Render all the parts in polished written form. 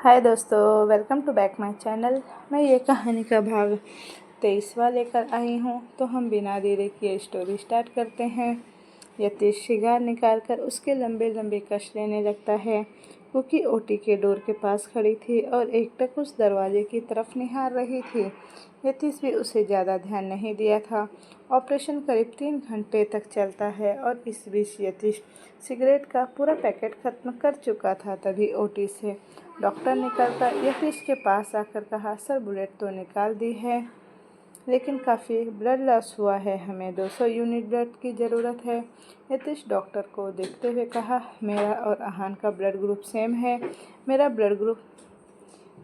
हाय दोस्तों, welcome to back my channel. मैं ये कहानी का भाग 23वां लेकर आई हूँ। तो हम बिना देरी किए स्टोरी स्टार्ट करते हैं। यतीश सिगार निकाल कर उसके लंबे लंबे कश लेने लगता है। कुकी ओटी के डोर के पास खड़ी थी और एकटक उस दरवाजे की तरफ निहार रही थी। यतीश भी उसे ज़्यादा ध्यान नहीं दिया था। ऑपरेशन करीब 3 घंटे तक चलता है और इस बीच यतीश सिगरेट का पूरा पैकेट खत्म कर चुका था। तभी ओटी से डॉक्टर निकलकर यतीश के पास आकर कहा, सर बुलेट तो निकाल दी है, लेकिन काफ़ी ब्लड लॉस हुआ है, हमें 200 यूनिट ब्लड की ज़रूरत है। यतीश डॉक्टर को देखते हुए कहा, मेरा और अहान का ब्लड ग्रुप सेम है, मेरा ब्लड ग्रुप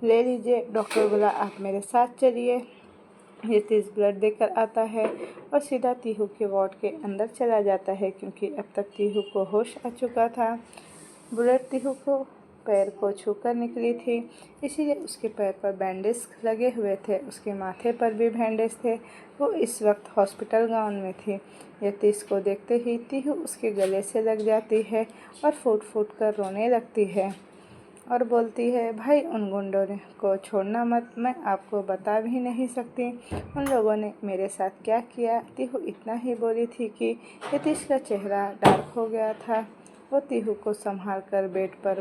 ले लीजिए। डॉक्टर बोला, आप मेरे साथ चलिए। यतीश ब्लड देकर आता है और सीधा तीहू के वार्ड के अंदर चला जाता है, क्योंकि अब तक तीहू को होश आ चुका था। बुलेट तीहू को पैर को छूकर निकली थी, इसीलिए उसके पैर पर बैंडेज लगे हुए थे। उसके माथे पर भी बैंडेज थे। वो इस वक्त हॉस्पिटल गाउन में थी। यतीश को देखते ही तीहू उसके गले से लग जाती है और फूट फूट कर रोने लगती है और बोलती है, भाई उन गुंडों को छोड़ना मत, मैं आपको बता भी नहीं सकती उन लोगों ने मेरे साथ क्या किया। तीहू इतना ही बोली थी कि यतीश का चेहरा डार्क हो गया था। वो तीहू को संभाल कर बेड पर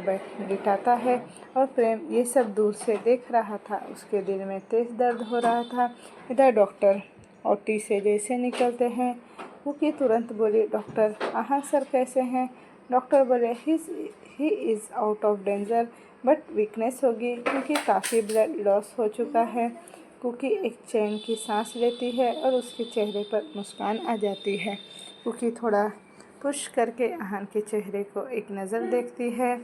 लिटाता है और प्रेम ये सब दूर से देख रहा था। उसके दिल में तेज दर्द हो रहा था। इधर डॉक्टर ओटी से जैसे निकलते हैं, कुकी तुरंत बोली, डॉक्टर आहान सर कैसे हैं? डॉक्टर बोले, he is out of danger, but weakness होगी क्योंकि काफ़ी ब्लड लॉस हो चुका है। कुकी एक चैन की सांस लेती है और उसके चेहरे पर मुस्कान आ जाती है। कुकी थोड़ा पुश करके अहान के चेहरे को एक नज़र देखती है,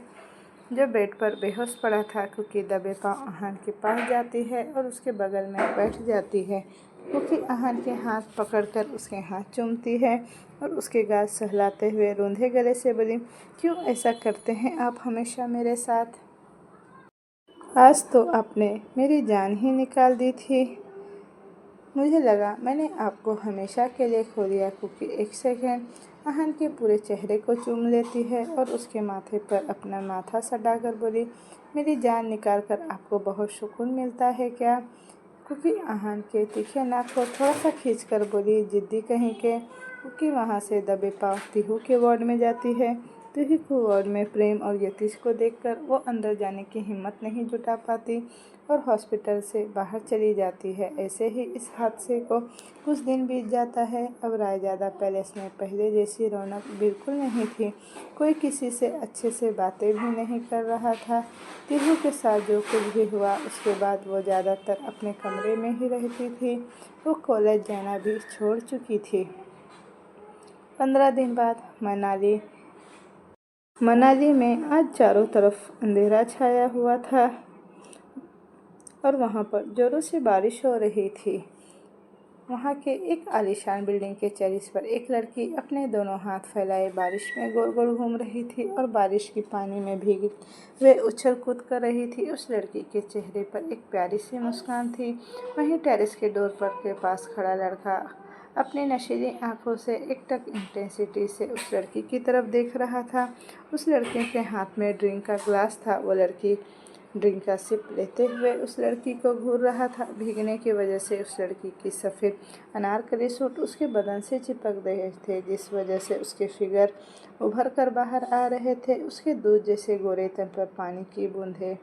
जो बेड पर बेहोश पड़ा था। कुकी दबे पाँव अहान के पास जाती है और उसके बगल में बैठ जाती है। कुकी अहान के हाथ पकड़कर उसके हाथ चूमती है और उसके गाल सहलाते हुए रूंधे गले से बोली, क्यों ऐसा करते हैं आप हमेशा मेरे साथ? आज तो आपने मेरी जान ही निकाल दी थी। मुझे लगा मैंने आपको हमेशा के लिए खो दिया। कुकी एक सेकंड अहान के पूरे चेहरे को चूम लेती है और उसके माथे पर अपना माथा सटाकर बोली, मेरी जान निकाल कर आपको बहुत सुकून मिलता है क्या? कुकी अहान के तीखे नाक को थोड़ा सा खींचकर बोली, जिद्दी कहीं के। कुकी वहाँ से दबे पाँव तीहू के वार्ड में जाती है। तीहू के वार्ड में प्रेम और यतीश को देखकर वो अंदर जाने की हिम्मत नहीं जुटा पाती और हॉस्पिटल से बाहर चली जाती है। ऐसे ही इस हादसे को कुछ दिन बीत जाता है। अब रायजादा पैलेस में पहले जैसी रौनक बिल्कुल नहीं थी। कोई किसी से अच्छे से बातें भी नहीं कर रहा था। तीहू के साथ जो कुछ भी हुआ उसके बाद वो ज़्यादातर अपने कमरे में ही रहती थी। वो कॉलेज जाना भी छोड़ चुकी थी। 15 दिन बाद मनाली में आज चारों तरफ अंधेरा छाया हुआ था और वहाँ पर जोरों से बारिश हो रही थी। वहाँ के एक आलीशान बिल्डिंग के टेरेस पर एक लड़की अपने दोनों हाथ फैलाए बारिश में गोल गोल घूम रही थी और बारिश की पानी में भीगी वे उछल कूद कर रही थी। उस लड़की के चेहरे पर एक प्यारी सी मुस्कान थी। वहीं टेरेस के डोर पर के पास खड़ा लड़का अपनी नशीली आंखों से एकटक इंटेंसिटी से उस लड़की की तरफ देख रहा था। उस लड़के के हाथ में ड्रिंक का ग्लास था। वो लड़की ड्रिंक का सिप लेते हुए उस लड़की को घूर रहा था। भीगने की वजह से उस लड़की की सफ़ेद अनारकली सूट उसके बदन से चिपक रहे थे, जिस वजह से उसके फिगर उभर कर बाहर आ रहे थे। उसके दूध जैसे गोरे तन पर पानी की बूंदें,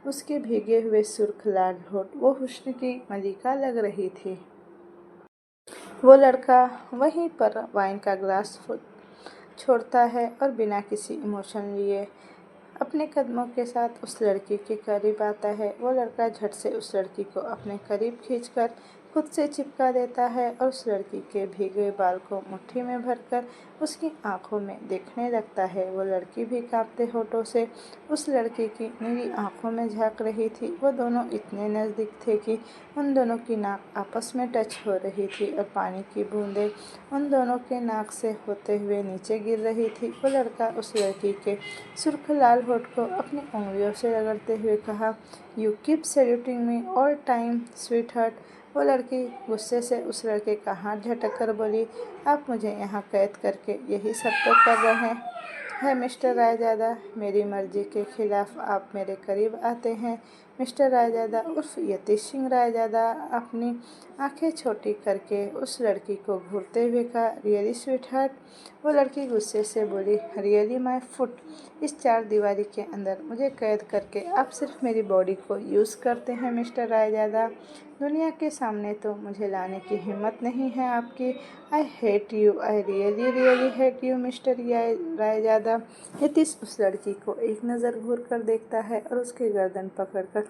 उसके भीगे हुए सुर्ख लाल होठ, वो हुस्न की मलिका लग रही थी। वो लड़का वहीं पर वाइन का ग्लास छोड़ता है और बिना किसी इमोशन लिए अपने कदमों के साथ उस लड़की के करीब आता है। वो लड़का झट से उस लड़की को अपने करीब खींचकर खुद से चिपका देता है और उस लड़की के भीगे बाल को मुट्ठी में भरकर उसकी आंखों में देखने लगता है। वो लड़की भी कांपते होठों से उस लड़की की नीली आंखों में झांक रही थी। वो दोनों इतने नज़दीक थे कि उन दोनों की नाक आपस में टच हो रही थी और पानी की बूंदें उन दोनों के नाक से होते हुए नीचे गिर रही थी। वो लड़का उस लड़की के सुर्ख लाल होठ को अपनी उंगलियों से रगड़ते हुए कहा, you keep saluting me all time sweet heart. वो लड़की गुस्से से उस लड़के का हाथ झटक कर बोली, आप मुझे यहाँ कैद करके यही सब तो कर रहे है मिस्टर रायजादा, मेरी मर्जी के खिलाफ आप मेरे करीब आते हैं। मिस्टर रायजादा उर्फ यतीश सिंह रायजादा अपनी आंखें छोटी करके उस लड़की को घूरते हुए कहा, रियली स्वीट हार्ट। वो लड़की गुस्से से बोली, रियली माय फुट। इस चार दीवारी के अंदर मुझे कैद करके आप सिर्फ मेरी बॉडी को यूज़ करते हैं मिस्टर रायजादा। दुनिया के सामने तो मुझे लाने की हिम्मत नहीं है आपकी। I hate you, I really really hate you mister Raizada. Yatish उस लड़की को एक नज़र घूर कर देखता है और उसकी गर्दन पकड़कर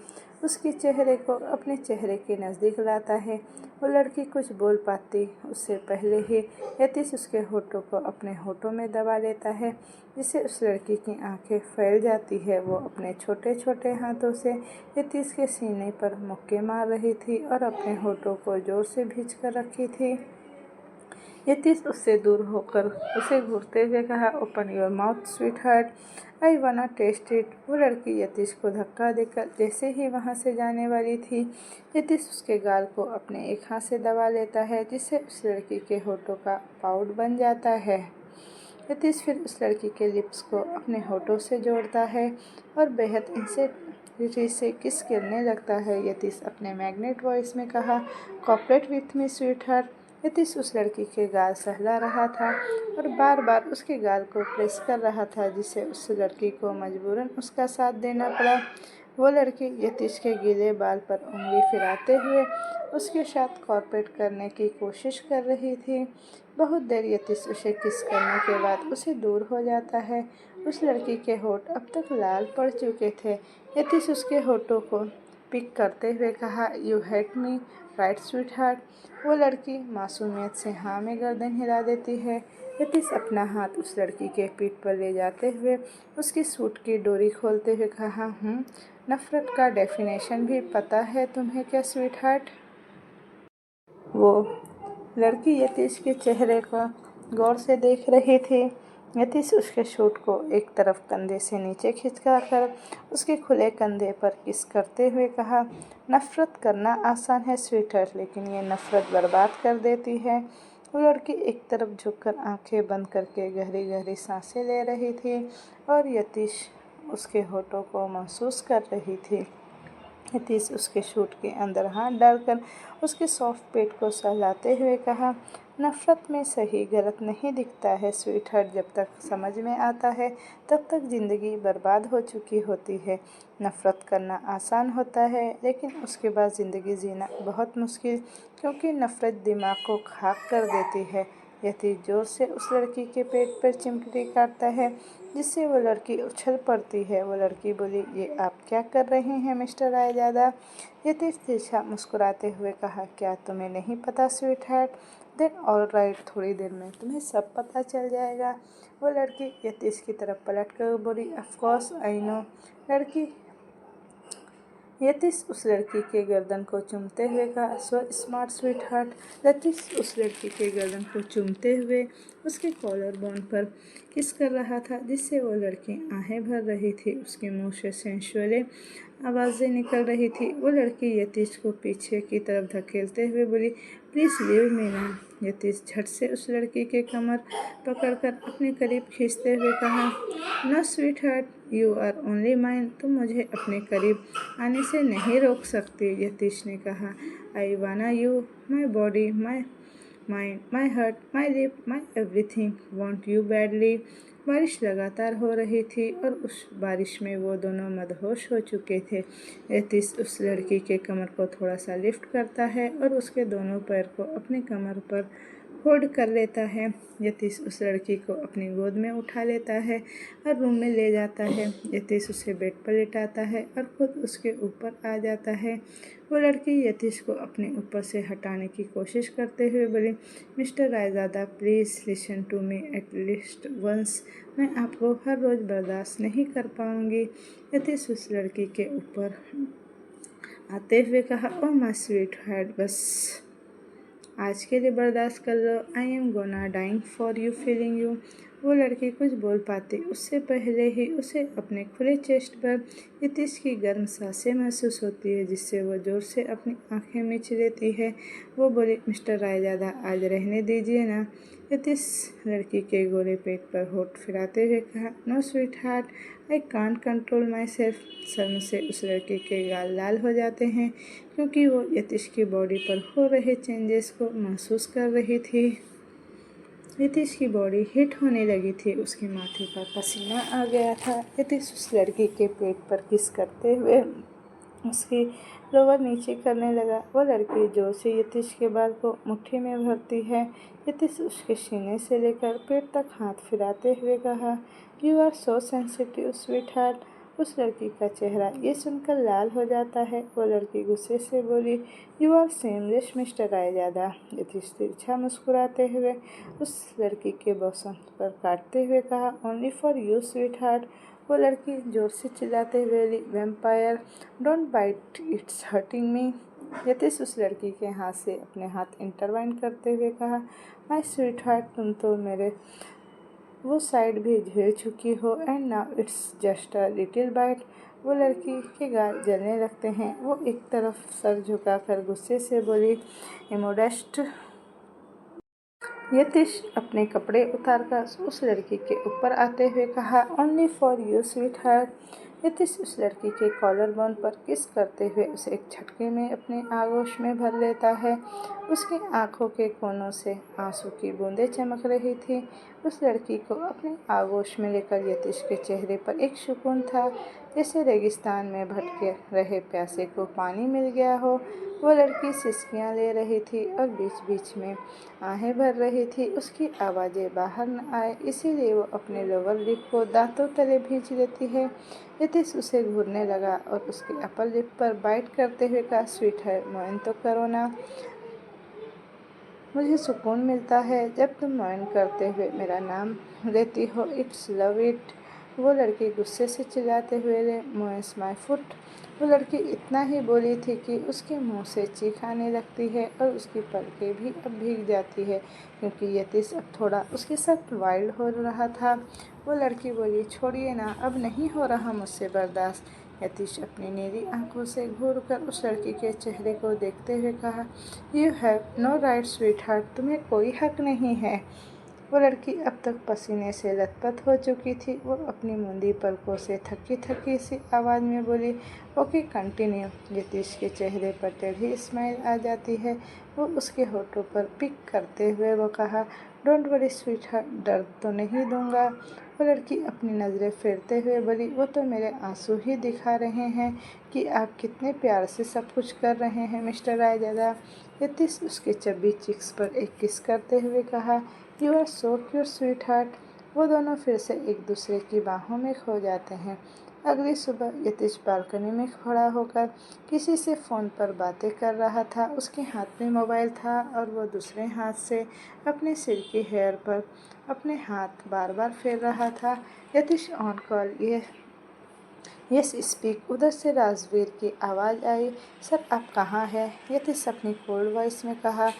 उसके चेहरे को अपने चेहरे के नज़दीक लाता है। वो लड़की कुछ बोल पाती उससे पहले ही यतीश उसके होठों को अपने होठों में दबा लेता है, जिससे उस लड़की की आंखें फैल जाती है। वो अपने छोटे छोटे हाथों से यतीश के सीने पर मुक्के मार रही थी और अपने होठों को जोर से भींच कर रखी थी। यतीश उससे दूर होकर उसे घूरते हुए कहा, open your mouth sweetheart, I wanna taste it. वो लड़की यतीश को धक्का देकर जैसे ही वहाँ से जाने वाली थी, यतीश उसके गाल को अपने एक हाथ से दबा लेता है, जिससे उस लड़की के होठों का पाउड बन जाता है। यतीश फिर उस लड़की के लिप्स को अपने होठों से जोड़ता है और बेहद इंसेंसिटिव से किस करने लगता है। यतीश अपने मैग्नेट वॉइस में कहा, cooperate with me sweetheart. Yatish उस लड़की के गाल सहला रहा था और बार बार उसके गाल को प्रेस कर रहा था, जिससे उस लड़की को मजबूरन उसका साथ देना पड़ा। वो लड़की यतीश के गीले बाल पर उंगली फिराते हुए उसके साथ कॉर्पेट करने की कोशिश कर रही थी। बहुत देर यतीश उसे किस करने के बाद उसे दूर हो जाता है। उस लड़की के होठ अब तक लाल पड़ चुके थे। यतीश उसके होठों को पिक करते हुए कहा, you hate me right sweetheart. वो लड़की मासूमियत से हाँ में गर्दन हिला देती है। यतीश अपना हाथ उस लड़की के पीठ पर ले जाते हुए उसकी सूट की डोरी खोलते हुए कहा, नफ़रत का डेफिनेशन भी पता है तुम्हें क्या स्वीट हार्ट। वो लड़की यतीश के चेहरे को गौर से देख रही थी। यतीश उसके शूट को एक तरफ कंधे से नीचे खिंचका कर उसके खुले कंधे पर किस करते हुए कहा, नफ़रत करना आसान है स्वीटहार्ट, लेकिन ये नफ़रत बर्बाद कर देती है। वो लड़की एक तरफ झुककर आंखें बंद करके गहरी गहरी सांसें ले रही थी और यतीश उसके होठों को महसूस कर रही थी। यतीश उसके शूट के अंदर हाथ डालकर उसके सॉफ्ट पेट को सहलाते हुए कहा, नफ़रत में सही गलत नहीं दिखता है स्वीटहार्ट। जब तक समझ में आता है तब तक ज़िंदगी बर्बाद हो चुकी होती है। नफ़रत करना आसान होता है, लेकिन उसके बाद ज़िंदगी जीना बहुत मुश्किल, क्योंकि नफ़रत दिमाग को खाक कर देती है। यतीश जोर से उस लड़की के पेट पर चिमटी काटता है, जिससे वो लड़की उछल पड़ती है। वो लड़की बोली, ये आप क्या कर रहे हैं मिस्टर रायजादा। यतीश तिरछा मुस्कुराते हुए कहा, क्या तुम्हें नहीं पता sweetheart. Then all right, थोड़ी देर में तुम्हें सब पता चल जाएगा। वो लड़की यतीश की तरफ पलट कर बोली, ऑफ कोर्स आई नो। लड़की यतीश उस लड़की के गर्दन को चूमते हुए कहा, so smart sweet heart. Yatish उस लड़की के गर्दन को चूमते हुए उसके कॉलर बोन पर किस कर रहा था, जिससे वो लड़की आहें भर रही थी। उसके मुंह से सेंसुअल आवाज़ें निकल रही थी। वो लड़की यतीश को पीछे की तरफ धकेलते हुए बोली, प्लीज़ लीव मी ना। यतीश झट से उस लड़की के कमर पकड़कर अपने करीब खींचते हुए कहा, no sweetheart, you are only mine. तुम मुझे अपने करीब आने से नहीं रोक सकती। यतीश ने कहा, आई वाना you, my body, my mind, my heart, my lip, my everything want you badly. बारिश लगातार हो रही थी और उस बारिश में वो दोनों मदहोश हो चुके थे। यतीश उस लड़की के कमर को थोड़ा सा लिफ्ट करता है और उसके दोनों पैर को अपने कमर पर होल्ड कर लेता है। यतीश उस लड़की को अपनी गोद में उठा लेता है और रूम में ले जाता है। यतीश उसे बेड पर लेटाता है और खुद उसके ऊपर आ जाता है। वो लड़की यतीश को अपने ऊपर से हटाने की कोशिश करते हुए बोली, mister Raizada please listen to me at least once. मैं आपको हर रोज़ बर्दाश्त नहीं कर पाऊँगी। यतीश उस लड़की के ऊपर आते हुए कहा, ओह माय स्वीट हार्ट, बस आज के लिए बर्दाश्त कर लो। I am gonna dying for you feeling you. वो लड़की कुछ बोल पाती उससे पहले ही उसे अपने खुले चेस्ट पर यतीश की गर्म सांसें महसूस होती है, जिससे वो जोर से अपनी आंखें मीच लेती है। वो बोली, मिस्टर रायजादा आज रहने दीजिए ना। यतीश लड़की के गोरे पेट पर होठ फिराते हुए कहा, no sweetheart, I can't control myself. शर्म से उस लड़की के गाल लाल हो जाते हैं क्योंकि वो यतीश की बॉडी पर हो रहे चेंजेस को महसूस कर रही थी। यतीश की बॉडी हिट होने लगी थी, उसके माथे पर पसीना आ गया था। यतीश उस लड़की के पेट पर किस करते हुए उसकी लोअर नीचे करने लगा। वो लड़की जोर से यतीश के बाल को मुट्ठी में भरती है। यतीश उसके सीने से लेकर पेट तक हाथ फिराते हुए कहा, you are so sensitive sweetheart. उस लड़की का चेहरा ये सुनकर लाल हो जाता है। वो लड़की गुस्से से बोली, you are shameless mister Raizada. Yatish तिरछा मुस्कुराते हुए उस लड़की के बसंत पर काटते हुए कहा, only for you sweetheart. वो लड़की जोर से चिल्लाते हुए बोली, vampire, don't bite, it's hurting me. Yatish उस लड़की के हाथ से अपने हाथ इंटरवाइन करते हुए कहा, माई स्वीट हार्ट, तुम तो मेरे वो साइड भी झेल चुकी हो and now it's just a little bite. वो लड़की के गाल जलने लगते हैं। वो एक तरफ सर झुकाकर गुस्से से बोली, इमोडेस्ट। यतीश अपने कपड़े उतारकर उस लड़की के ऊपर आते हुए कहा, only for you sweetheart. Yatish उस लड़की के कॉलर बोन पर किस करते हुए उसे एक झटके में अपने आगोश में भर लेता है। उसकी आंखों के कोनों से आंसू की बूंदें चमक रही थी। उस लड़की को अपने आगोश में लेकर यतीश के चेहरे पर एक सुकून था, जैसे रेगिस्तान में भटके रहे प्यासे को पानी मिल गया हो। वो लड़की सिसकियां ले रही थी और बीच बीच में आहें भर रही थी। उसकी आवाज़ें बाहर न आए, इसीलिए वो अपने लोअर लिप को दांतों तले भींच लेती है। यतीश उसे घूरने लगा और उसके अपर लिप पर बाइट करते हुए कहा, स्वीट है, मोइन तो करो ना। मुझे सुकून मिलता है जब तुम मोइन करते हुए मेरा नाम लेती हो, इट्स लव इट। वो लड़की गुस्से से चिल्लाते हुए, मोइन्स माई फुट। वो लड़की इतना ही बोली थी कि उसके मुंह से चीख आने लगती है और उसकी पलकें भी अब भीग जाती है क्योंकि यतीश अब थोड़ा उसके साथ वाइल्ड हो रहा था। वो लड़की बोली, छोड़िए ना, अब नहीं हो रहा मुझसे बर्दाश्त। यतीश अपनी नीली आंखों से घूरकर उस लड़की के चेहरे को देखते हुए कहा, you have no right sweetheart, तुम्हें कोई हक नहीं है। वो लड़की अब तक पसीने से लथपथ हो चुकी थी। वो अपनी मुंदी पलकों से थकी थकी सी आवाज़ में बोली, ओके कंटिन्यू। यतीश के चेहरे पर टेढ़ी स्माइल आ जाती है। वो उसके होठों पर पिक करते हुए वो कहा, डोंट वरी स्वीट हार्ट, दर्द तो नहीं दूंगा। वो लड़की अपनी नज़रें फेरते हुए बोली, वो तो मेरे आंसू ही दिखा रहे हैं कि आप कितने प्यार से सब कुछ कर रहे हैं मिस्टर रायजादा। यतीश उसके चब्बी चिक्स पर एक किस करते हुए कहा, you are so cute sweetheart. वो दोनों फिर से एक दूसरे की बाहों में खो जाते हैं। अगली सुबह यतीश बालकनी में खड़ा होकर किसी से फ़ोन पर बातें कर रहा था। उसके हाथ में मोबाइल था और वो दूसरे हाथ से अपने सिर की हेयर पर अपने हाथ बार बार फेर रहा था। यतीश ऑन कॉल, ये यस स्पीक। उधर से राजवीर की आवाज़ आई, सर आप कहाँ हैं? यतीश अपनी कोल्ड वॉइस में कहा,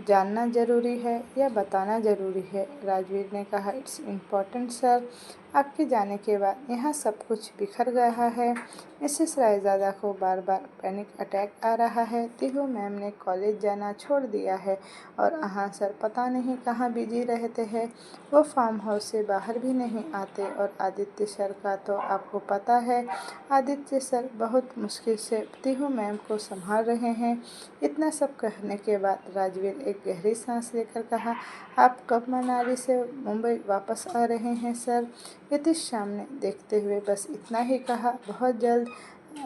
जानना ज़रूरी है या बताना ज़रूरी है? राजवीर ने कहा, इट्स इम्पॉर्टेंट सर। आपके जाने के बाद यहाँ सब कुछ बिखर गया है। मिसेस रायजादा को बार बार पैनिक अटैक आ रहा है। तिहु मैम ने कॉलेज जाना छोड़ दिया है और अहाँ सर पता नहीं कहाँ बिजी रहते हैं। वो फार्म हाउस से बाहर भी नहीं आते और आदित्य सर का तो आपको पता है। आदित्य सर बहुत मुश्किल से तिहु मैम को संभाल रहे हैं। इतना सब कहने के बाद राजवीर एक गहरी सांस लेकर कहा, आप कब मनाली से मुंबई वापस आ रहे हैं सर? यतीश सामने देखते हुए बस इतना ही कहा, बहुत जल्द।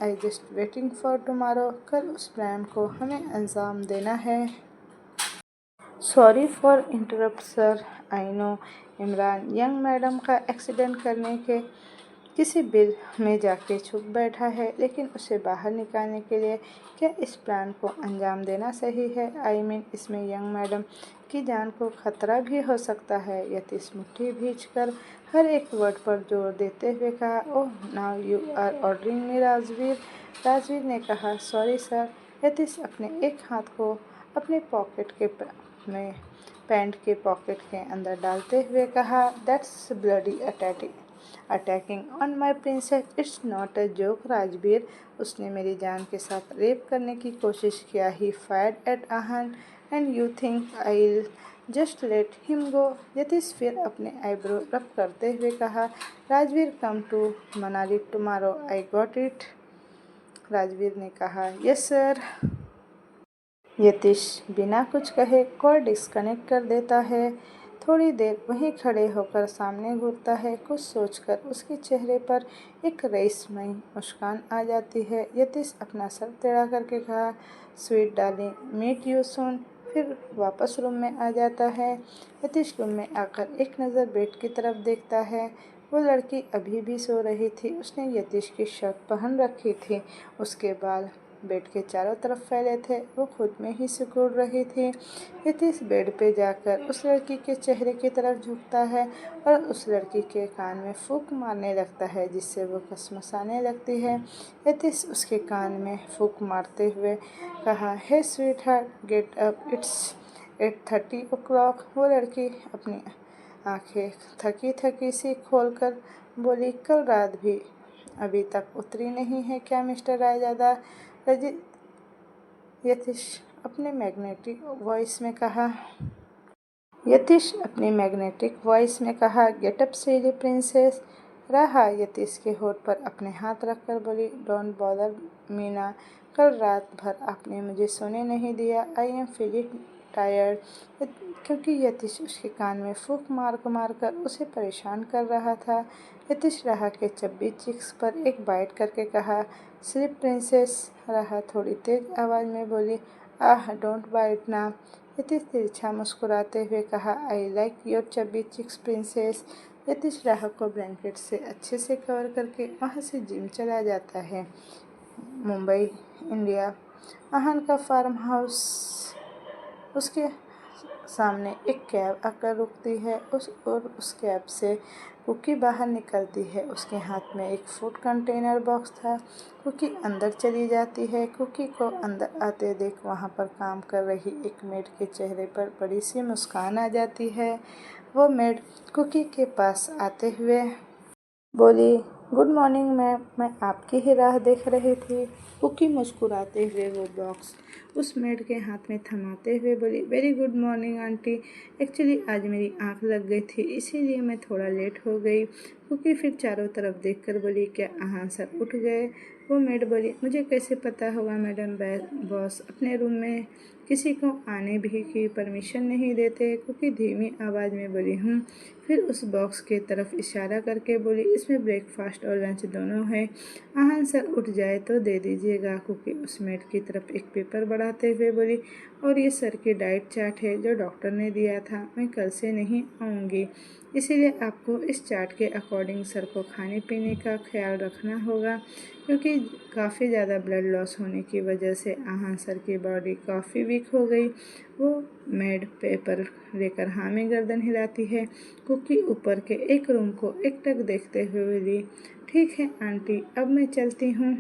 I just waiting for tomorrow. कल उस प्लान को हमें अंजाम देना है। Sorry for interrupt sir, I know Imran young madam का एक्सीडेंट करने के किसी बिल में जाके छुप बैठा है, लेकिन उसे बाहर निकालने के लिए क्या इस प्लान को अंजाम देना सही है? आई मीन इसमें यंग मैडम की जान को खतरा भी हो सकता है। यतीश मुट्ठी भींचकर हर एक वर्ड पर जोर देते हुए कहा, oh now you are ordering me Rajveer. Rajveer ने कहा, सॉरी सर। यतीश अपने एक हाथ को अपने पॉकेट के में पैंट के पॉकेट के अंदर डालते हुए कहा, that's bloody attacking on my princess, it's not a joke Rajveer. उसने मेरी जान के साथ रेप करने की कोशिश किया। He fired at Aahan and you think I just let him go. Yatish फिर अपने आईब्रो रब करते हुए कहा, Rajveer come to Manali tomorrow, I got it. Rajveer ने कहा, यस सर। यतीश बिना कुछ कहे कॉल डिस्कनेक्ट कर देता है। थोड़ी देर वहीं खड़े होकर सामने घूरता है। कुछ सोचकर उसके चेहरे पर एक रहस्यमयी मुस्कान आ जाती है। यतीश अपना सर टेढ़ा करके कहा, sweet darling, meet you soon. फिर वापस रूम में आ जाता है। यतीश रूम में आकर एक नज़र बेड की तरफ देखता है। वो लड़की अभी भी सो रही थी। उसने यतीश की शर्ट पहन रखी थी। उसके बाल बेड के चारों तरफ फैले थे। वो खुद में ही सिकुड़ रही थी। यतीश बेड पे जाकर उस लड़की के चेहरे की तरफ झुकता है और उस लड़की के कान में फूंक मारने लगता है, जिससे वो कसमसाने लगती है। यतीश उसके कान में फूंक मारते हुए कहा, hey sweetheart, get up, it's 8:30 o'clock। वो लड़की अपनी आंखें थकी थकी सी खोलकर बोली, कल रात भी अभी तक उतरी नहीं है क्या मिस्टर रायजादा? यतीश अपने मैग्नेटिक वॉइस में कहा, गेट अप सिली प्रिंसेस। राहा यतीश के होठ पर अपने हाथ रखकर बोली, डोंट बॉदर मीना, कल रात भर आपने मुझे सोने नहीं दिया। I am feeling tired. क्योंकि यतीश उसके कान में फूंक मार कर उसे परेशान कर रहा था। यतीश राहा के चब्बी चिक्स पर एक बाइट करके कहा, स्लीप प्रिंसेस। राहा थोड़ी तेज आवाज़ में बोली, आह डोंट बाइट ना। यतीश तिरछा मुस्कुराते हुए कहा, I like your chubby cheeks princess. Yatish Raha को ब्लैंकेट से अच्छे से कवर करके वहाँ से जिम चला जाता है। मुंबई, इंडिया। आहन का फार्म हाउस। उसके सामने एक कैब आकर रुकती है उस कैब से कुकी बाहर निकलती है। उसके हाथ में एक फूड कंटेनर बॉक्स था। कुकी अंदर चली जाती है। कुकी को अंदर आते देख वहाँ पर काम कर रही एक मेड के चेहरे पर बड़ी सी मुस्कान आ जाती है। वो मेड कुकी के पास आते हुए बोली, गुड मॉर्निंग मैम, मैं आपकी ही राह देख रही थी। कुकी मुस्कुराते हुए वो बॉक्स उस मेड के हाथ में थमाते हुए बोली, very good morning aunty, actually आज मेरी आंख लग गई थी, इसीलिए मैं थोड़ा लेट हो गई। कुकी फिर चारों तरफ देखकर बोली, क्या आहान सर उठ गए? वो मेड बोली, मुझे कैसे पता होगा मैडम, बॉस अपने रूम में किसी को आने भी की परमिशन नहीं देते। कुकी धीमी आवाज़ में बोली, हूँ। फिर उस बॉक्स के तरफ इशारा करके बोली, इसमें ब्रेकफास्ट और लंच दोनों है, आहान सर उठ जाए तो दे दीजिएगा। कुकी उस मेड की तरफ एक पेपर बढ़ाते हुए बोली, और ये सर की डाइट चार्ट है जो डॉक्टर ने दिया था। मैं कल से नहीं आऊँगी, इसीलिए आपको इस चार्ट के अकॉर्डिंग सर को खाने पीने का ख्याल रखना होगा, क्योंकि काफ़ी ज़्यादा ब्लड लॉस होने की वजह से आहान सर की बॉडी काफ़ी वीक हो गई। वो मेड पेपर लेकर हाँ में गर्दन हिलाती है। कुकी ऊपर के एक रूम को एकटक देखते हुए बोली, ठीक है आंटी, अब मैं चलती हूँ।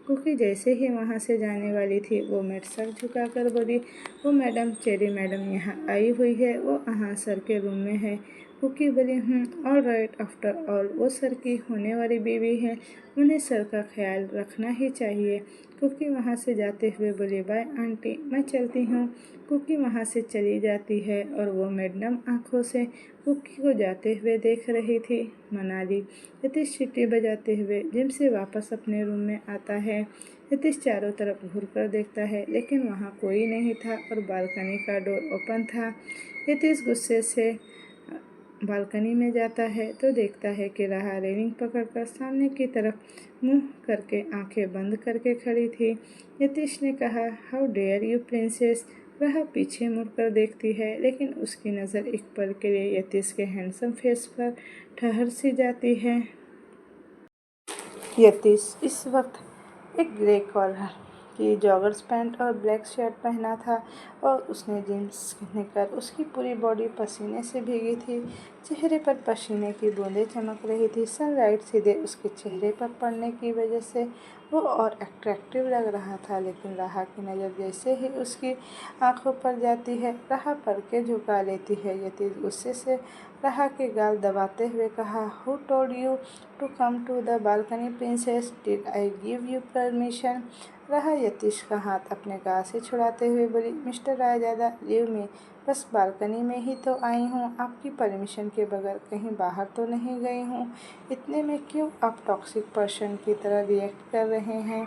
कुकी जैसे ही वहाँ से जाने वाली थी, वो मेड सर झुकाकर बोली, वो मैडम चेरी मैडम यहाँ आई हुई है, वो आहान सर के रूम में है। कुकी बोली, ऑल राइट, आफ्टर ऑल वो सर की होने वाली बीवी है, उन्हें सर का ख्याल रखना ही चाहिए। कुकी वहाँ से जाते हुए बोली, बाय आंटी, मैं चलती हूँ। कुकी वहाँ से चली जाती है और वो मैडम आंखों से कुकी को जाते हुए देख रही थी। मनाली। यतीश सीटी बजाते हुए जिम से वापस अपने रूम में आता है। यतीश चारों तरफ घूरकर देखता है, लेकिन वहाँ कोई नहीं था और बालकनी का डोर ओपन था। यतीश गुस्से से बालकनी में जाता है तो देखता है कि राहा रेलिंग पकड़कर सामने की तरफ मुंह करके आंखें बंद करके खड़ी थी। यतीश ने कहा, हाउ डेयर यू प्रिंसेस। राहा पीछे मुड़कर देखती है, लेकिन उसकी नज़र एक पल के लिए यतीश के हैंडसम फेस पर ठहर सी जाती है। यतीश इस वक्त एक ग्रे कॉलर की जॉगर्स पैंट और ब्लैक शर्ट पहना था और उसने जीन्स निकर उसकी पूरी बॉडी पसीने से भीगी थी। चेहरे पर पसीने की बूंदें चमक रही थी। सनलाइट सीधे उसके चेहरे पर पड़ने की वजह से वो और अट्रैक्टिव लग रहा था, लेकिन राहा की नज़र जैसे ही उसकी आंखों पर जाती है, राहा पर के झुका लेती है। यतीश गुस्से से राहा के गाल दबाते हुए कहा, who told you to come to the balcony princess, did I give you permission? Raha Yatish का हाथ अपने गाल से छुड़ाते हुए बोली, मिस्टर रायजादा, लीव मी, बस बालकनी में ही तो आई हूँ, आपकी परमिशन के बगैर कहीं बाहर तो नहीं गई हूँ। इतने में क्यों आप टॉक्सिक पर्सन की तरह रिएक्ट कर रहे हैं?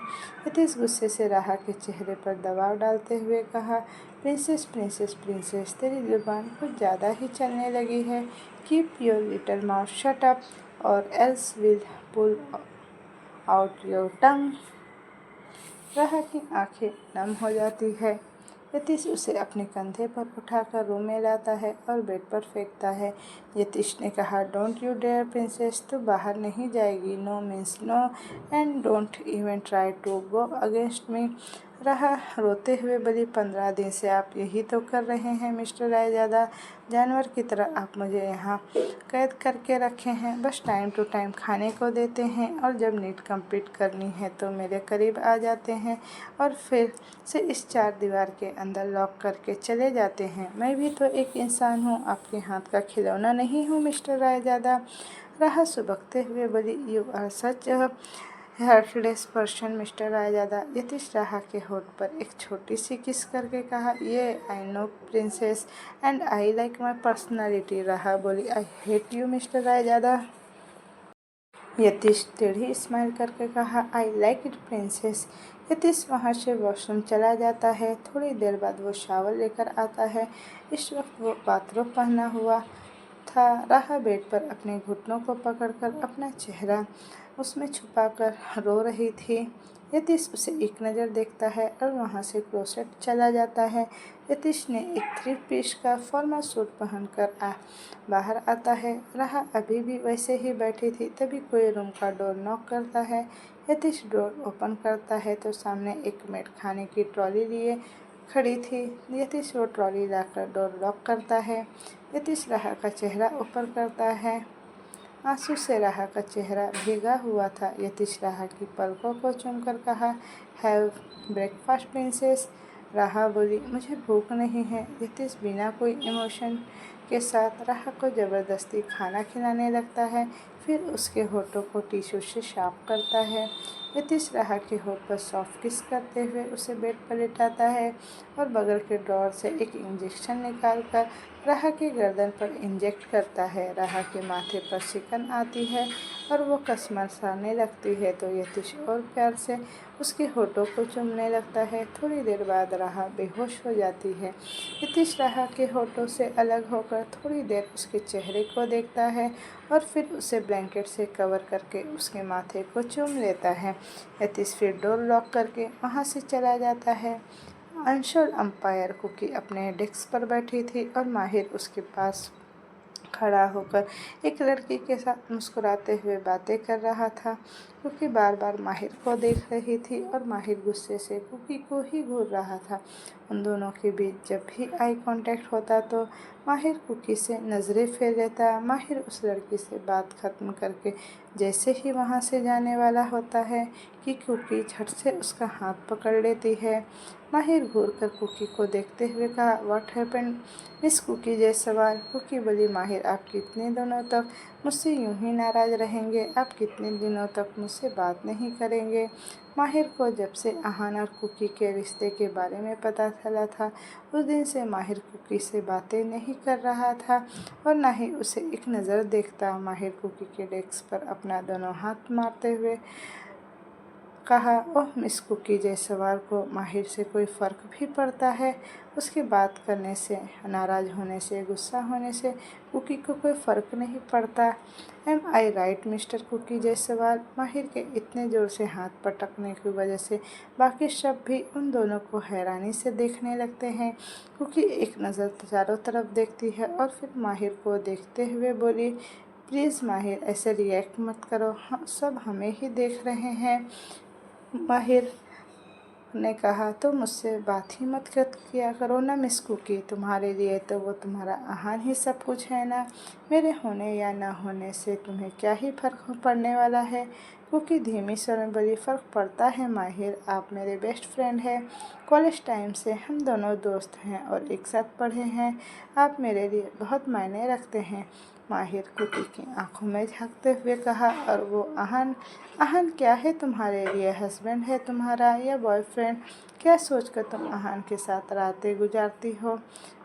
यतीश गुस्से से राहा के चेहरे पर दबाव डालते हुए कहा, प्रिंसेस प्रिंसेस प्रिंसेस, तेरी जुबान कुछ ज़्यादा ही चलने लगी है। Keep your little mouth shut up और else will pull out your tongue. Raha की आंखें नम हो जाती है। यतीश उसे अपने कंधे पर उठाकर रूम में लाता है और बेड पर फेंकता है। यतीश ने कहा, डोंट यू डेयर प्रिंसेस, तू बाहर नहीं जाएगी। No means no and don't even try to go against me. Raha रोते हुए बोली, 15 दिन से आप यही तो कर रहे हैं मिस्टर रायजादा। जानवर की तरह आप मुझे यहाँ कैद करके रखे हैं। बस टाइम टू टाइम खाने को देते हैं और जब नीड कंप्लीट करनी है तो मेरे करीब आ जाते हैं और फिर से इस 4 दीवार के अंदर लॉक करके चले जाते हैं। मैं भी तो एक इंसान हूँ, आपके हाथ का खिलौना नहीं हूँ मिस्टर रायजादा। राहा सुबकते हुए बोली, you are such heartless person mister Raizada. Yatish Raha के होठ पर एक छोटी सी किस करके कहा, ये I know princess and I like my personality. राहा बोली, I hate you mister Raizada. Yatish टेढ़ी स्माइल करके कहा, I like it princess. Yatish वहाँ से वॉशरूम चला जाता है। थोड़ी देर बाद वो शावर लेकर आता है। इस वक्त वो बाथरोब पहना हुआ था। राहा बेड पर अपने घुटनों को पकड़कर अपना चेहरा उसमें छुपाकर रो रही थी। यतीश उसे एक नज़र देखता है और वहाँ से क्लोसेट चला जाता है। यतीश ने एक 3 पीस का फॉर्मल सूट पहनकर बाहर आता है। राहा अभी भी वैसे ही बैठी थी, तभी कोई रूम का डोर नॉक करता है। यतीश डोर ओपन करता है तो सामने एक मेड खाने की ट्रॉली लिए खड़ी थी। यतीश वो ट्रॉली लाकर डोर लॉक करता है। यतीश राहा का चेहरा ऊपर करता है। आंसू से राहा का चेहरा भीगा हुआ था। यतीश राहा की पलकों को चूमकर कहा, हैव ब्रेकफास्ट प्रिंसेस। राहा बोली, मुझे भूख नहीं है। यतीश बिना कोई इमोशन के साथ राहा को ज़बरदस्ती खाना खिलाने लगता है, फिर उसके होठों को टिश्यू से साफ करता है। यतीश राहा के होठ पर सॉफ्ट किस करते हुए उसे बेड पर लेटाता है और बगल के ड्रॉर से एक इंजेक्शन निकालकर राहा के गर्दन पर इंजेक्ट करता है। राहा के माथे पर सिकन आती है और वो कसमसाने लगती है तो यतीश और प्यार से उसके होठों को चूमने लगता है। थोड़ी देर बाद राहा बेहोश हो जाती है। यतीश राहा के होठों से अलग होकर थोड़ी देर उसके चेहरे को देखता है और फिर उसे ब्लैंकेट से कवर करके उसके माथे को चूम लेता है। यतीश फिर डोर लॉक करके वहाँ से चला जाता है। अंशुल अंपायर कुकी अपने डेस्क पर बैठी थी और माहिर उसके पास खड़ा होकर एक लड़की के साथ मुस्कुराते हुए बातें कर रहा था। कुकी बार बार माहिर को देख रही थी और माहिर गुस्से से कुकी को ही घूर रहा था। उन दोनों के बीच जब भी आई कांटेक्ट होता तो माहिर कुकी से नज़रें फेर लेता। माहिर उस लड़की से बात खत्म करके जैसे ही वहाँ से जाने वाला होता है कि कुकी झट से उसका हाथ पकड़ लेती है। माहिर घूर कर कुकी को देखते हुए कहा, what happened miss Cookie Jaiswal. Cookie बोली, माहिर आप कितने दिनों तक मुझसे यूं ही नाराज़ रहेंगे? आप कितने दिनों तक मुझसे बात नहीं करेंगे? माहिर को जब से अहान और कुकी के रिश्ते के बारे में पता चला था, उस दिन से माहिर कुकी से बातें नहीं कर रहा था और न ही उसे एक नज़र देखता। माहिर कुकी के डेस्क पर अपना दोनों हाथ मारते हुए कहा, ओह मिस कुकी जायसवाल को माहिर से कोई फ़र्क भी पड़ता है? उसके बात करने से, नाराज़ होने से, गुस्सा होने से कुकी को कोई फ़र्क नहीं पड़ता। एम आई राइट मिस्टर कुकी जायसवाल? माहिर के इतने ज़ोर से हाथ पटकने की वजह से बाकी सब भी उन दोनों को हैरानी से देखने लगते हैं। कुकी एक नज़र चारों तरफ देखती है और फिर माहिर को देखते हुए बोली, प्लीज़ माहिर ऐसे रिएक्ट मत करो, सब हमें ही देख रहे हैं। माहिर ने कहा, तो मुझसे बात ही मत किया करो ना मिस कुकी। तुम्हारे लिए तो वो तुम्हारा आहान ही सब कुछ है ना। मेरे होने या ना होने से तुम्हें क्या ही फ़र्क पड़ने वाला है? कुकी धीमी स्वर में बोली, फ़र्क पड़ता है माहिर, आप मेरे बेस्ट फ्रेंड हैं। कॉलेज टाइम से हम दोनों दोस्त हैं और एक साथ पढ़े हैं। आप मेरे लिए बहुत मायने रखते हैं। माहिर कुकी की आंखों में झांकते हुए कहा। और वो अहन अहन क्या है तुम्हारे लिए? हस्बैंड है तुम्हारा या बॉयफ्रेंड? क्या सोचकर तुम अहन के साथ रातें गुजारती हो?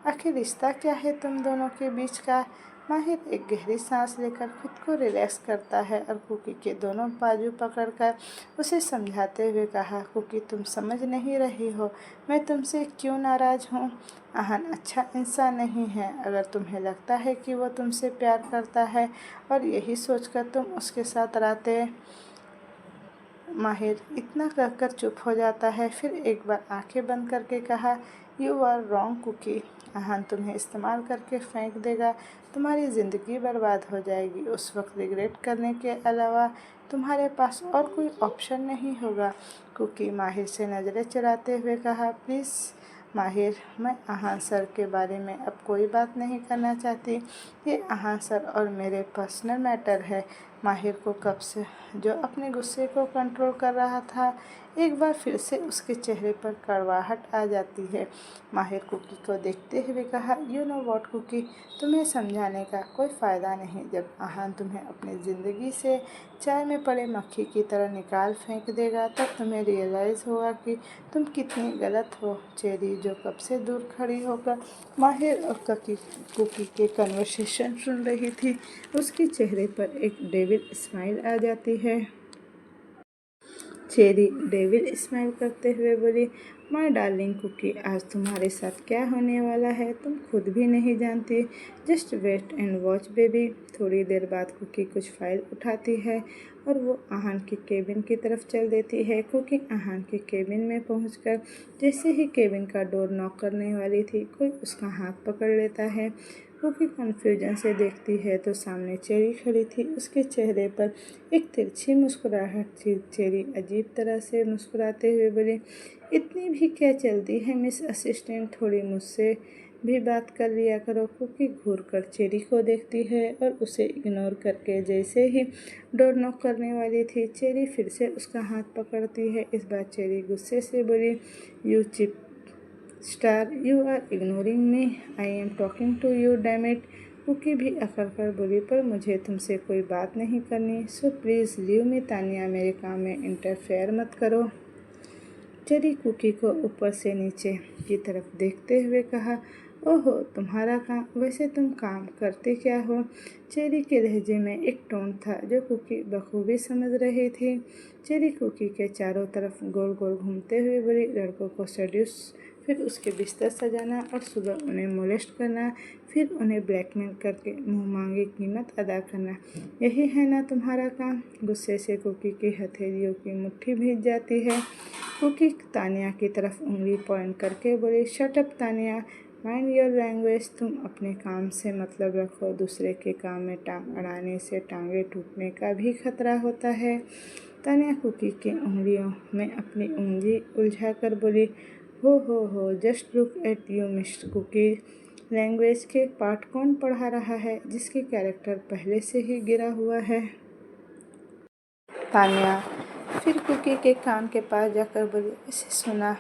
आखिर रिश्ता क्या है तुम दोनों के बीच का? माहिर एक गहरी सांस लेकर खुद को रिलैक्स करता है और कुकी के दोनों बाजू पकड़कर उसे समझाते हुए कहा, कुकी तुम समझ नहीं रही हो मैं तुमसे क्यों नाराज़ हूँ। अहन अच्छा इंसान नहीं है। अगर तुम्हें लगता है कि वो तुमसे प्यार करता है और यही सोचकर तुम उसके साथ रातें। माहिर इतना कहकर चुप हो जाता है, फिर एक बार आंखें बंद करके कहा, यू आर रॉन्ग कुकी। अहन तुम्हें इस्तेमाल करके फेंक देगा, तुम्हारी ज़िंदगी बर्बाद हो जाएगी। उस वक्त रिग्रेट करने के अलावा तुम्हारे पास और कोई ऑप्शन नहीं होगा। कुकी माहिर से नज़रें चुराते हुए कहा, प्लीज़ माहिर, मैं अहान सर के बारे में अब कोई बात नहीं करना चाहती। ये अहान सर और मेरे पर्सनल मैटर है। माहिर को कब से जो अपने गुस्से को कंट्रोल कर रहा था, एक बार फिर से उसके चेहरे पर कड़वाहट आ जाती है। माहिर कुकी को देखते हुए कहा, यू नो वॉट कुकी, तुम्हें समझाने का कोई फ़ायदा नहीं। जब अहान तुम्हें अपनी ज़िंदगी से चाय में पड़े मक्खी की तरह निकाल फेंक देगा, तब तुम्हें रियलाइज़ होगा कि तुम कितनी गलत हो। चेरी जो कब से दूर खड़ी होकर माहिर और कुकी के कन्वर्सेशन सुन रही थी, उसके चेहरे पर एक डेविल स्माइल आ जाती है। चेरी डेविल स्माइल करते हुए बोली, माय डार्लिंग कुकी, आज तुम्हारे साथ क्या होने वाला है तुम खुद भी नहीं जानती। Just wait and watch baby. थोड़ी देर बाद कुकी कुछ फाइल उठाती है और वो अहान के केबिन की तरफ चल देती है। कुकी अहान के केबिन में पहुंचकर जैसे ही केबिन का डोर नॉक करने वाली थी, कोई उसका हाथ पकड़ लेता है। कुकी कन्फ्यूजन से देखती है तो सामने चेरी खड़ी थी। उसके चेहरे पर एक तिरछी मुस्कुराहट थी। चेरी अजीब तरह से मुस्कुराते हुए बोली, इतनी भी क्या जल्दी है मिस असिस्टेंट, थोड़ी मुझसे भी बात कर लिया करो। कुकी घूर कर चेरी को देखती है और उसे इग्नोर करके जैसे ही डोर नॉक करने वाली थी, चेरी फिर से उसका हाथ पकड़ती है। इस बार चेरी गुस्से से बोली, you cheap star, you are ignoring me, I am talking to you damn it. Cookie भी अकड़ कर बोली, पर मुझे तुमसे कोई बात नहीं करनी, so please leave me Tania, मेरे काम में इंटरफेयर मत करो। चेरी कुकी को ऊपर से नीचे की तरफ देखते हुए कहा, ओहो तुम्हारा काम, वैसे तुम काम करते क्या हो? चेरी के लहजे में एक टोन था जो कुकी बखूबी समझ रही थी। चेरी कुकी के चारों तरफ गोल गोल घूमते हुए बोली, लड़कों को सेड्यूस, फिर उसके बिस्तर सजाना और सुबह उन्हें मोलेस्ट करना, फिर उन्हें ब्लैकमेल करके मुँह मांगी कीमत अदा करना, यही है ना तुम्हारा काम? गुस्से से कुकी की हथेलियों की मुट्ठी भीग जाती है। कुकी तानिया की तरफ उंगली पॉइंट करके बोली, shut up Tania, mind your language. तुम अपने काम से मतलब रखो, दूसरे के काम में टांग अड़ाने से टांगे टूटने का भी खतरा होता है। तानिया कुकी की उंगलियों में अपनी उंगली उलझाकर बोली, oh just look at you mister Cookie, language के पार्ट कौन पढ़ा रहा है जिसके कैरेक्टर पहले से ही गिरा हुआ है। तानिया फिर कुकी के कान के पास जाकर बोली, इसे सुना,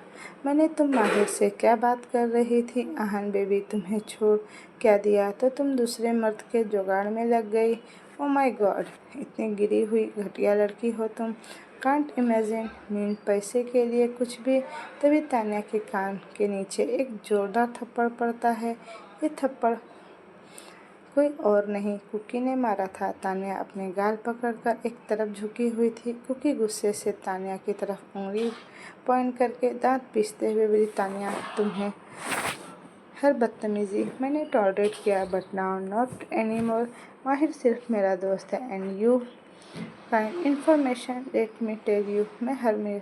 मैंने तुम माहिर से क्या बात कर रही थी? अहन बेबी तुम्हें छोड़ क्या दिया तो तुम दूसरे मर्द के जुगाड़ में लग गई। ओ माय गॉड, इतनी गिरी हुई घटिया लड़की हो तुम। कांट इमेजिन, मीन पैसे के लिए कुछ भी। तभी तानिया के कान के नीचे एक जोरदार थप्पड़ पड़ता है। ये थप्पड़ कोई और नहीं, कुकी ने मारा था। तानिया अपने गाल पकड़कर एक तरफ झुकी हुई थी। कुकी गुस्से से तानिया की तरफ उंगली पॉइंट करके दांत पीसते हुए बोली, तानिया तुम्हें हर बदतमीजी मैंने टॉलरेट किया, but now not any more. माहिर सिर्फ मेरा दोस्त है and you kind information let me tell you, मैं हर मेल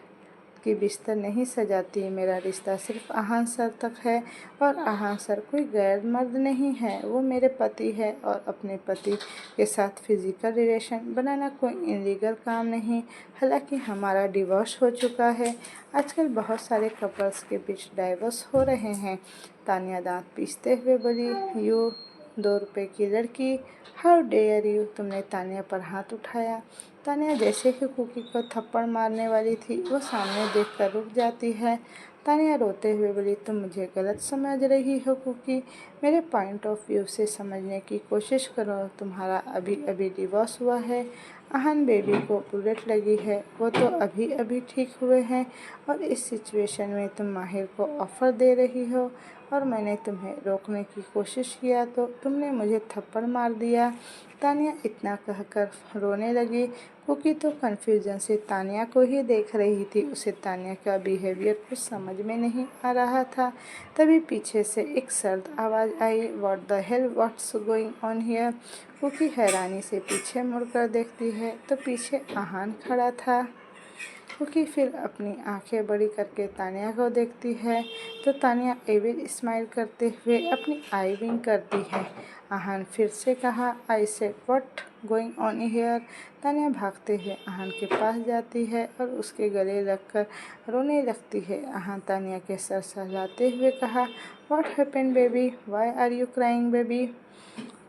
की बिस्तर नहीं सजाती। मेरा रिश्ता सिर्फ अहान सर तक है और अहान सर कोई गैर मर्द नहीं है, वो मेरे पति है और अपने पति के साथ फिजिकल रिलेशन बनाना कोई इलीगल काम नहीं। हालांकि हमारा डिवोर्स हो चुका है। आजकल बहुत सारे कपल्स के बीच डाइवोर्स हो रहे हैं। तानिया दांत पीसते हुए बोली, यू 2 रुपए की लड़की, हाउ डेयर यू। तुमने तानिया पर हाथ उठाया। तानिया जैसे ही कुकी को थप्पड़ मारने वाली थी, वो सामने देखकर रुक जाती है। तानिया रोते हुए बोली, तुम मुझे गलत समझ रही हो कुकी। मेरे पॉइंट ऑफ व्यू से समझने की कोशिश करो। तुम्हारा अभी अभी डिवोर्स हुआ है। आहन बेबी को बुलेट लगी है। वो तो अभी अभी ठीक हुए हैं और इस सिचुएशन में तुम माहिर को ऑफ़र दे रही हो और मैंने तुम्हें रोकने की कोशिश किया तो तुमने मुझे थप्पड़ मार दिया। तानिया इतना कहकर रोने लगी। कुकी तो कन्फ्यूजन से तानिया को ही देख रही थी। उसे तानिया का बिहेवियर कुछ समझ में नहीं आ रहा था। तभी पीछे से एक सर्द आवाज़ आई, what the hell, what's going on here. Kuki हैरानी से पीछे मुड़कर देखती है तो पीछे आहान खड़ा था। कुकी फिर अपनी आंखें बड़ी करके तानिया को देखती है तो तानिया एविल स्माइल करते हुए अपनी आई विंक करती है। आहान फिर से कहा, I said what going on here. Tania भागते हुए आहान के पास जाती है और उसके गले लगकर रोने लगती है। आहान तानिया के सर सहलाते हुए कहा, what happened baby, why are you crying baby.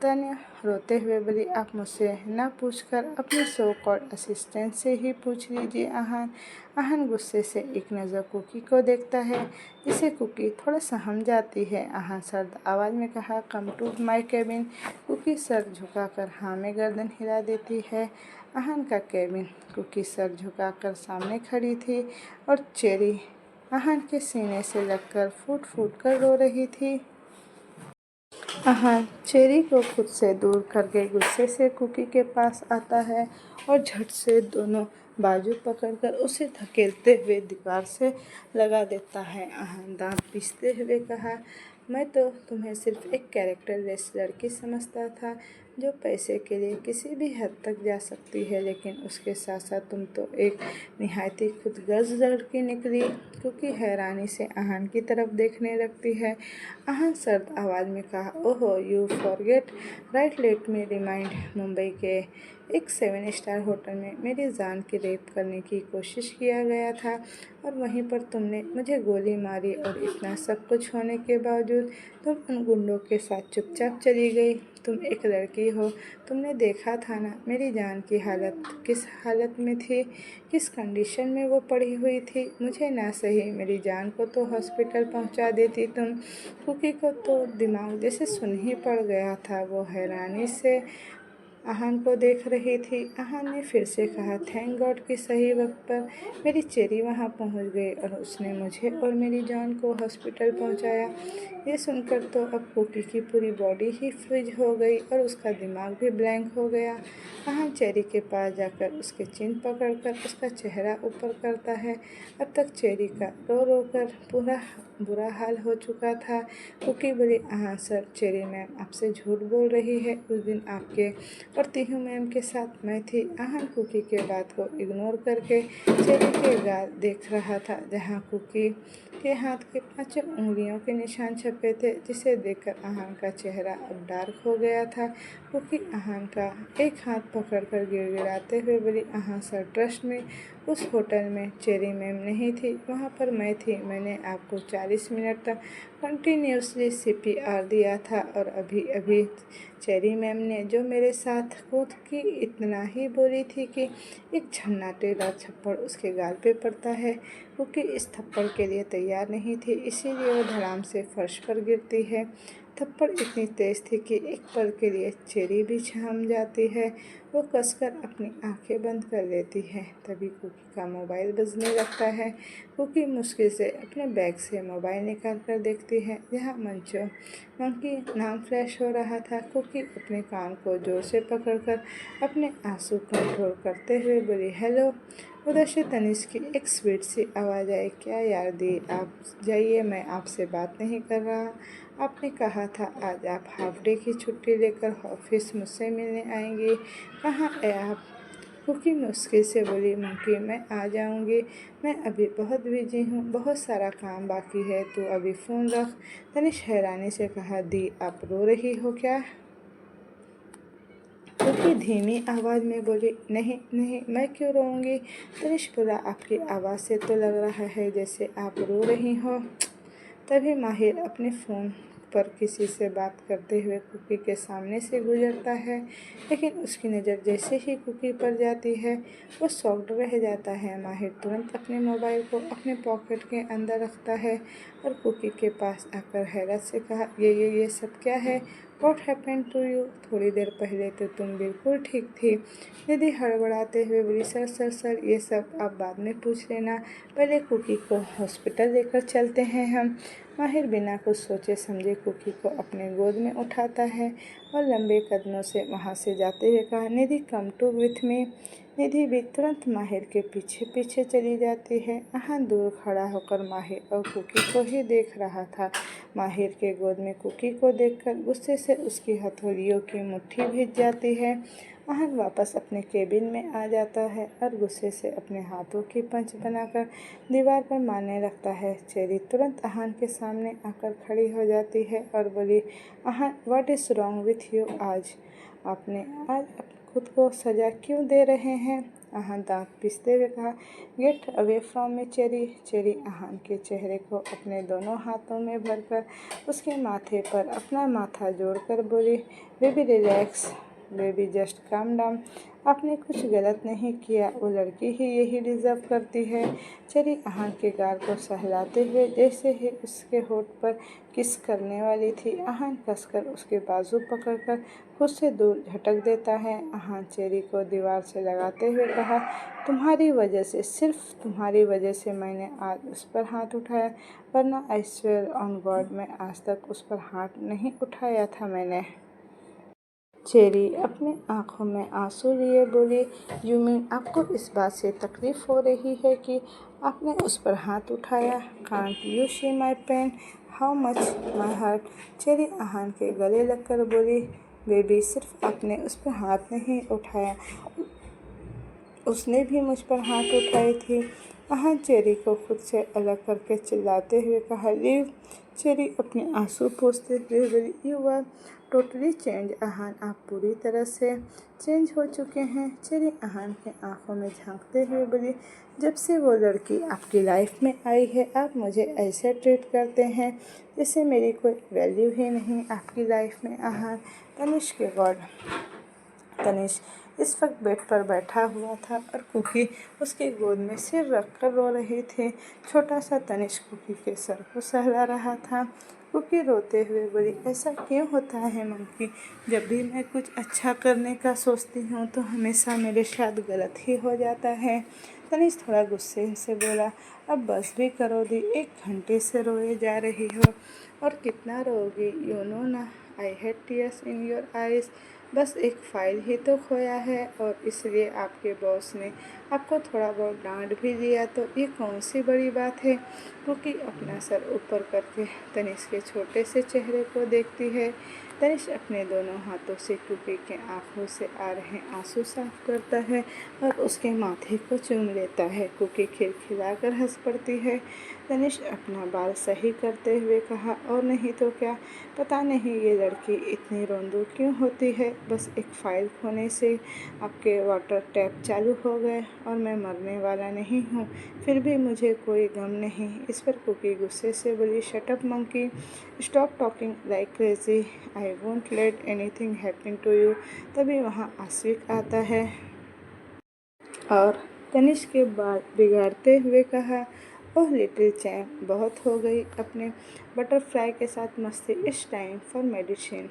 Tania रोते हुए बोली, आप मुझसे न पूछकर अपने सो कॉल्ड असिस्टेंट से ही पूछ लीजिए आहान। आहान गुस्से से एक नज़र कुकी को देखता है जिसे कुकी थोड़ा सहम जाती है। आहान सर्द आवाज़ में कहा, come to my cabin. Cookie सर झुकाकर हाँ में गर्दन हिला देती है। आहान का केबिन। कुकी सर झुकाकर सामने खड़ी थी और चेरी आहान के सीने से लगकर फूट फूट कर रो रही थी। आहान चेरी को खुद से दूर करके गुस्से से कुकी के पास आता है और झट से दोनों बाजू पकड़कर उसे धकेलते हुए दीवार से लगा देता है। आहान दांत पीसते हुए कहा, मैं तो तुम्हें सिर्फ एक कैरेक्टर लेस लड़की समझता था जो पैसे के लिए किसी भी हद तक जा सकती है, लेकिन उसके साथ साथ तुम तो एक निहायत ही खुदगर्ज लड़की निकली। क्योंकि हैरानी से आहान की तरफ देखने लगती है। आहान सर्द आवाज़ में कहा, ओहो you forget, right, let me remind, Mumbai के एक 7 स्टार होटल में मेरी जान की रेप करने की कोशिश किया गया था और वहीं पर तुमने मुझे गोली मारी और इतना सब कुछ होने के बावजूद तुम उन गुंडों के साथ चुपचाप चली गई। तुम एक लड़की हो, तुमने देखा था ना मेरी जान की हालत किस हालत में थी, किस कंडीशन में वो पड़ी हुई थी। मुझे ना सही मेरी जान को तो हॉस्पिटल पहुंचा देती तुम। कुकी को तो दिमाग जैसे सुन ही पड़ गया था। वो हैरानी से आहान को देख रही थी। आहान ने फिर से कहा, थैंक गॉड कि सही वक्त पर मेरी चेरी वहां पहुंच गई और उसने मुझे और मेरी जान को हॉस्पिटल पहुंचाया। ये सुनकर तो अब कुकी की पूरी बॉडी ही फ्रीज हो गई और उसका दिमाग भी ब्लैंक हो गया। आहान चेरी के पास जाकर उसके चिन्ह पकड़कर उसका चेहरा ऊपर करता है। अब तक चेरी का रो रो कर पूरा बुरा हाल हो चुका था। कुकी बोली, आहान सर, चेरी मैम आपसे झूठ बोल रही है। उस दिन आपके और तीहू मैम के साथ मैं थी। आहान कुकी के बात को इग्नोर करके चेरी के गाल देख रहा था जहाँ कुकी के हाथ के 5 उंगलियों के निशान छपे थे, जिसे देखकर आहान का चेहरा अब डार्क हो गया था। कुकी आहान का एक हाथ पकड़कर गिड़गिड़ाते हुए बोली, आहान सर, ट्रस्ट में उस होटल में चेरी मैम नहीं थी, वहाँ पर मैं थी। मैंने आपको 40 मिनट तक कंटिन्यूसली CPR दिया था और अभी अभी चेरी मैम ने जो मेरे साथ कूद की इतना ही बोली थी कि एक झन्नाटेदार थप्पड़ उसके गाल पे पड़ता है। क्योंकि इस थप्पड़ के लिए तैयार नहीं थी, इसीलिए वो धड़ाम से फर्श पर गिरती है। थप्पड़ इतनी तेज थी कि एक पल के लिए चेरी भी छम जाती है। वो कसकर अपनी आंखें बंद कर लेती है। तभी कुकी का मोबाइल बजने लगता है। कुकी मुश्किल से अपने बैग से मोबाइल निकाल कर देखती है जहाँ मंकी नाम फ्लैश हो रहा था। कुकी अपने कान को जोर से पकड़कर अपने आंसू कंट्रोल करते हुए बोली, हेलो। उधर से तनिष्क की एक स्वीट सी आवाज़ आई, क्या यार दी, आप जाइए, मैं आपसे बात नहीं कर रहा। आपने कहा था आज आप हाफ डे की छुट्टी लेकर ऑफिस मुझसे मिलने आएंगी, कहाँ है आप। कुकी मुश्किल से बोली, मंकी मैं आ जाऊंगी, मैं अभी बहुत बिजी हूँ, बहुत सारा काम बाकी है, तू अभी फ़ोन रख। तनिष्क हैरानी से कहा, दी आप रो रही हो क्या। कुकी धीमी आवाज़ में बोली, नहीं नहीं, मैं क्यों रोऊंगी। तनिष्क बोला, आपकी आवाज़ से तो लग रहा है जैसे आप रो रही हो। तभी माहिर अपने फ़ोन पर किसी से बात करते हुए कुकी के सामने से गुजरता है, लेकिन उसकी नज़र जैसे ही कुकी पर जाती है वो शॉक्ड रह जाता है। माहिर तुरंत अपने मोबाइल को अपने पॉकेट के अंदर रखता है और कुकी के पास आकर हैरत से कहा, ये सब क्या है? What happened to you? थोड़ी देर पहले तो तुम बिल्कुल ठीक थी। निधि हड़बड़ाते हुए बोली, सर ये सब आप बाद में पूछ लेना, पहले कुकी को हॉस्पिटल लेकर चलते हैं हम। माहिर बिना कुछ सोचे समझे कुकी को अपने गोद में उठाता है और लंबे कदमों से वहाँ से जाते हुए कहा, निधि कम टू विथ मी। निधि भी तुरंत माहिर के पीछे पीछे चली जाती है। अहान दूर खड़ा होकर माहिर और कुकी को ही देख रहा था। माहिर के गोद में कुकी को देखकर गुस्से से उसकी हथौड़ियों की मुट्ठी भीग जाती है। अहान वापस अपने केबिन में आ जाता है और गुस्से से अपने हाथों की पंच बनाकर दीवार पर मारने लगता है। चेरी तुरंत अहान के सामने आकर खड़ी हो जाती है और बोली, Ahaan what is wrong with you? आज खुद को सजा क्यों दे रहे हैं? अहान दांत पीसते हुए कहा, get away from me Cherry. Cherry Ahaan के चेहरे को अपने दोनों हाथों में भरकर उसके माथे पर अपना माथा जोड़कर बोली, baby relax, baby just calm down. आपने कुछ गलत नहीं किया, वो लड़की ही यही डिज़र्व करती है। चेरी अहान के गाल को सहलाते हुए जैसे ही उसके होठ पर किस करने वाली थी, अहान कसकर उसके बाजू पकड़कर खुद से दूर झटक देता है। अहान चेरी को दीवार से लगाते हुए कहा, तुम्हारी वजह से, सिर्फ तुम्हारी वजह से मैंने आज उस पर हाथ उठाया, वरना आई स्वेयर ऑन गॉड मैं आज तक उस पर हाथ नहीं उठाया था मैंने। चेरी अपनी आंखों में आंसू लिए बोली, यू मीन आपको इस बात से तकलीफ़ हो रही है कि आपने उस पर हाथ उठाया? Can't you see my pain, how much my hurt? Cherry Ahaan के गले लगकर बोली, बेबी सिर्फ आपने उस पर हाथ नहीं उठाया, उसने भी मुझ पर हाथ उठाई थी। अहान चेरी को खुद से अलग करके चिल्लाते हुए कहा, लीव। चेरी अपने आंसू पोंछते हुए बोली, you are totally change Ahaan, आप पूरी तरह से चेंज हो चुके हैं। चेरी अहान के आंखों में झांकते हुए बोली, जब से वो लड़की आपकी लाइफ में आई है आप मुझे ऐसे ट्रीट करते हैं जैसे मेरी कोई वैल्यू ही नहीं आपकी लाइफ में। अहान तनिष के गॉड। तनिष इस वक्त बेड पर बैठा हुआ था और कुकी उसके गोद में सिर रखकर रो रही थी। छोटा सा तनिष कुकी के सर को सहला रहा था। कुकी रोते हुए बोली, ऐसा क्यों होता है मंकी? जब भी मैं कुछ अच्छा करने का सोचती हूँ तो हमेशा मेरे साथ गलत ही हो जाता है। तनिष थोड़ा गुस्से से बोला, अब बस भी करो दी, 1 घंटे से रोए जा रही हो और कितना रोगी, यू नो ना, I had tears in your eyes. बस एक फ़ाइल ही तो खोया है और इसलिए आपके बॉस ने आपको थोड़ा बहुत डांट भी दिया, तो ये कौन सी बड़ी बात है? क्योंकि अपना सर ऊपर करके तनिष के छोटे से चेहरे को देखती है। तनिष अपने दोनों हाथों से कुकी के आंखों से आ रहे आंसू साफ करता है और उसके माथे को चूम लेता है। कुकी खिलखिलाकर हंस पड़ती है। तनिष अपना बाल सही करते हुए कहा, और नहीं तो क्या, पता नहीं ये लड़की इतनी रोंदू क्यों होती है। बस एक फ़ाइल खोने से आपके वाटर टैप चालू हो गए और मैं मरने वाला नहीं हूँ, फिर भी मुझे कोई गम नहीं। इस पर कुकी गुस्से से बोली, shut up monkey, stop talking like crazy, I won't let anything happen to you. तभी वहाँ आशिक आता है और तनिष के बाल बिगाड़ते हुए कहा, ओह लिटिल चैम्प, बहुत हो गई अपने बटरफ्लाई के साथ मस्ती, it's time for medicine.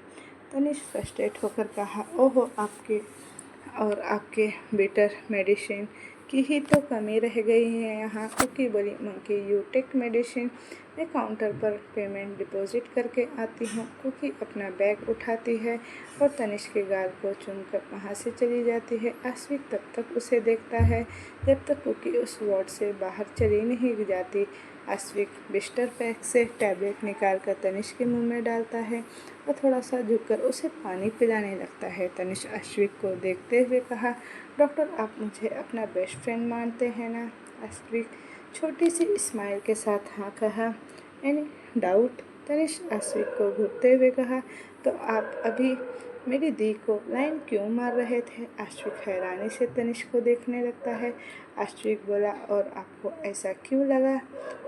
Tanish frustrate होकर कहा, ओहो आपके बेटर मेडिसिन की ही तो कमी रह गई है यहाँ। कुकी बोली, मंकी यू टेक मेडिसिन, मैं काउंटर पर पेमेंट डिपॉजिट करके आती हूँ। कुकी अपना बैग उठाती है और तनिष के गाल को चूमकर वहाँ से चली जाती है। आश्विक तब तक उसे देखता है जब तक कुकी उस वार्ड से बाहर चली नहीं जाती। आश्विक बिस्तर पैक से टैबलेट निकाल कर तनिष के मुंह में डालता है और थोड़ा सा झुककर उसे पानी पिलाने लगता है। तनिष आश्विक को देखते हुए कहा, डॉक्टर आप मुझे अपना बेस्ट फ्रेंड मानते हैं ना? आश्विक छोटी सी स्माइल के साथ हाँ कहा। Any doubt? तनिष आश्विक को घूरते हुए कहा, तो आप अभी मेरी दी को लाइन क्यों मार रहे थे? आश्विक हैरानी से तनिष को देखने लगता है। आश्विक बोला, और आपको ऐसा क्यों लगा?